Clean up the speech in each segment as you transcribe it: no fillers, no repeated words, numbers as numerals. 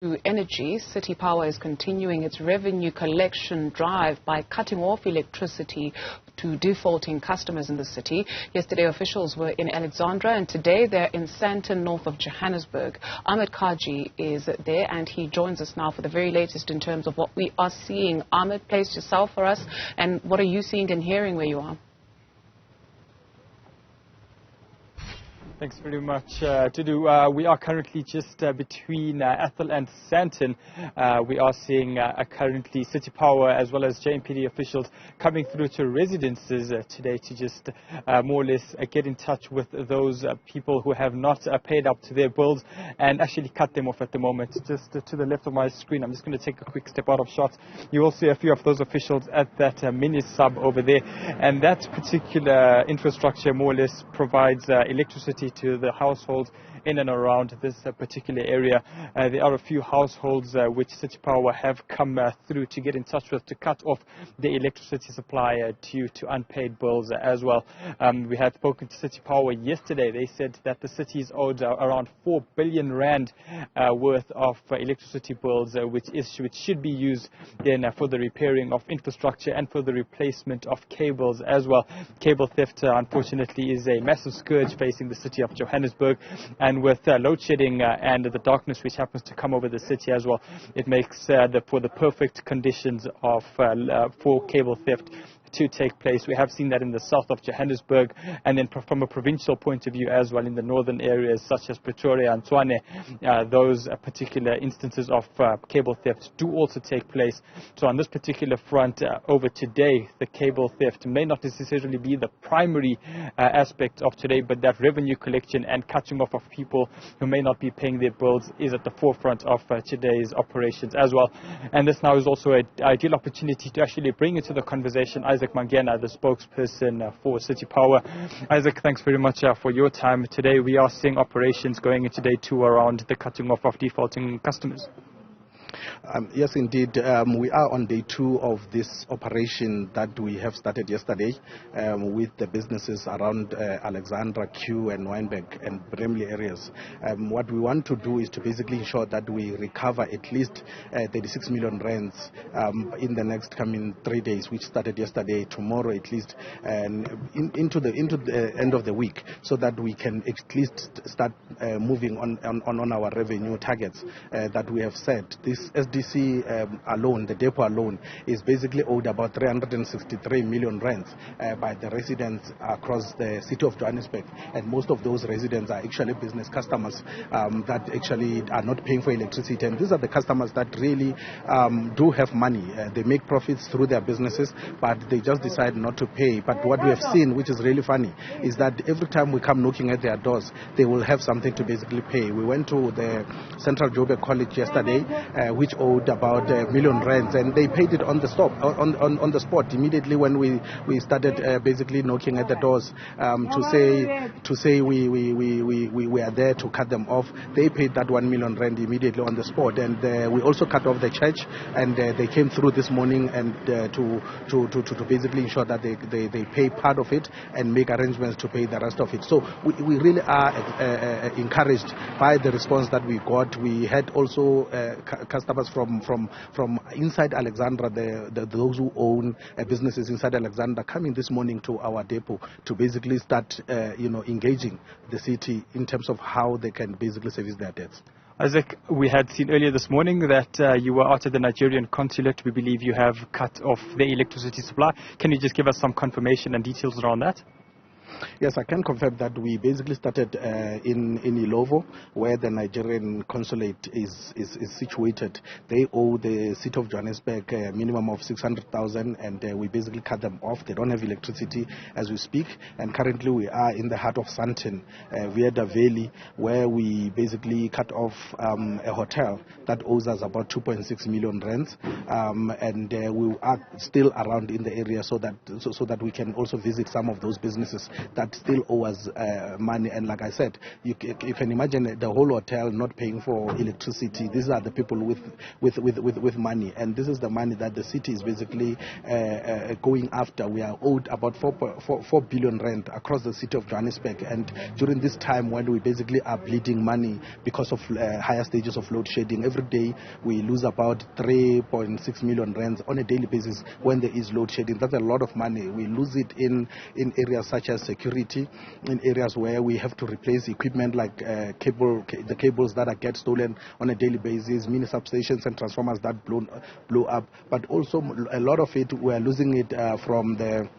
To energy, City Power is continuing its revenue collection drive by cutting off electricity to defaulting customers in the city. Yesterday, officials were in Alexandra, and today they're in Sandton, north of Johannesburg. Ahmed Kaji is there, and he joins us now for the very latest in terms of what we are seeing. Ahmed, place yourself for us, and what are you seeing and hearing where you are? Thanks very much, Tudu. We are currently just between Athol and Sandton. We are seeing currently City Power as well as JMPD officials coming through to residences today to just more or less get in touch with those people who have not paid up to their bills and actually cut them off at the moment. Just to the left of my screen, I'm just going to take a quick step out of shot. You will see a few of those officials at that mini sub over there, and that particular infrastructure more or less provides electricity to the households in and around this particular area. There are a few households which City Power have come through to get in touch with to cut off the electricity supply due to unpaid bills as well. We had spoken to City Power yesterday. They said that the city is owed around 4 billion rand worth of electricity bills, which should be used then for the repairing of infrastructure and for the replacement of cables as well. Cable theft, unfortunately, is a massive scourge facing the city of Johannesburg, and with load shedding and the darkness which happens to come over the city as well, it makes for the perfect conditions of for cable theft to take place. We have seen that in the south of Johannesburg, and then from a provincial point of view as well in the northern areas such as Pretoria and Tshwane. Those particular instances of cable theft do also take place. So on this particular front, over today, the cable theft may not necessarily be the primary aspect of today, but that revenue collection and cutting off of people who may not be paying their bills is at the forefront of today's operations as well. And this now is also an ideal opportunity to actually bring into the conversation Isaac Mangena, the spokesperson for City Power. Isaac, thanks very much for your time today. We are seeing operations going into day 2 around the cutting off of defaulting customers. Yes, indeed. We are on day 2 of this operation that we have started yesterday with the businesses around Alexandra, Q and Wynberg and Bramley areas. What we want to do is to basically ensure that we recover at least 36 million rands in the next coming 3 days, which started yesterday, tomorrow at least, and into the end of the week, so that we can at least start moving on our revenue targets that we have set. This SDC alone, the depot alone, is basically owed about 363 million rands by the residents across the city of Johannesburg, and most of those residents are actually business customers that actually are not paying for electricity, and these are the customers that really do have money. They make profits through their businesses, but they just decide not to pay. But what we have seen, which is really funny, is that every time we come knocking at their doors, they will have something to basically pay. We went to the Central Joburg College yesterday, which owed about 1 million rands, and they paid it on the spot immediately when we started basically knocking at the doors to say we are there to cut them off. They paid that 1 million rand immediately on the spot, and we also cut off the church, and they came through this morning and to basically ensure that they pay part of it and make arrangements to pay the rest of it. So we really are encouraged by the response that we got. We had also customers from inside Alexandra, those who own businesses inside Alexandra, coming this morning to our depot to basically start engaging the city in terms of how they can basically service their debts. Isaac, we had seen earlier this morning that you were out at the Nigerian consulate. We believe you have cut off the electricity supply. Can you just give us some confirmation and details around that? Yes, I can confirm that we basically started in Ilovo, where the Nigerian consulate is situated. They owe the city of Johannesburg a minimum of 600,000, and we basically cut them off. They don't have electricity as we speak, and currently we are in the heart of Sandton, via the valley, where we basically cut off a hotel that owes us about 2.6 million rands, and we are still around in the area so that we can also visit some of those businesses that still owe us money. And like I said, you can imagine the whole hotel not paying for electricity. These are the people with money, and this is the money that the city is basically going after. We are owed about 4 billion rand across the city of Johannesburg, and during this time when we basically are bleeding money because of higher stages of load shedding, every day we lose about 3.6 million rand on a daily basis when there is load shedding. That's a lot of money. We lose it in areas such as security, in areas where we have to replace equipment like the cables that get stolen on a daily basis, mini substations and transformers that blow up. But also a lot of it, we are losing it from the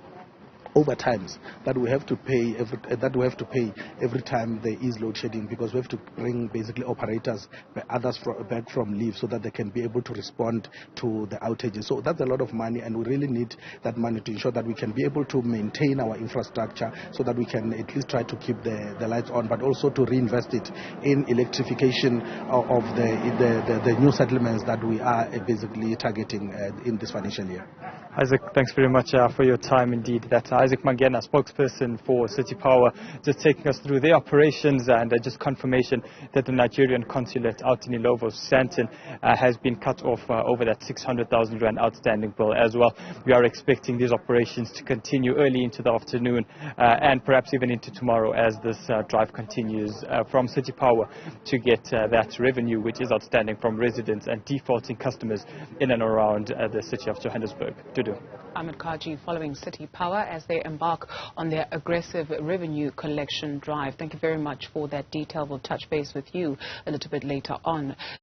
overtimes that we have to pay every time there is load shedding, because we have to bring basically operators back from leave so that they can be able to respond to the outages. So that's a lot of money, and we really need that money to ensure that we can be able to maintain our infrastructure so that we can at least try to keep the lights on, but also to reinvest it in electrification of the new settlements that we are basically targeting in this financial year. Isaac, thanks very much for your time indeed. That's Isaac Mangena, spokesperson for City Power, just taking us through their operations and just confirmation that the Nigerian consulate out in Ilovo, Sandton, has been cut off over that 600,000 rand outstanding bill as well. We are expecting these operations to continue early into the afternoon and perhaps even into tomorrow as this drive continues from City Power to get that revenue which is outstanding from residents and defaulting customers in and around the city of Johannesburg. Ahmed Kaji following City Power as they embark on their aggressive revenue collection drive. Thank you very much for that detail. We'll touch base with you a little bit later on.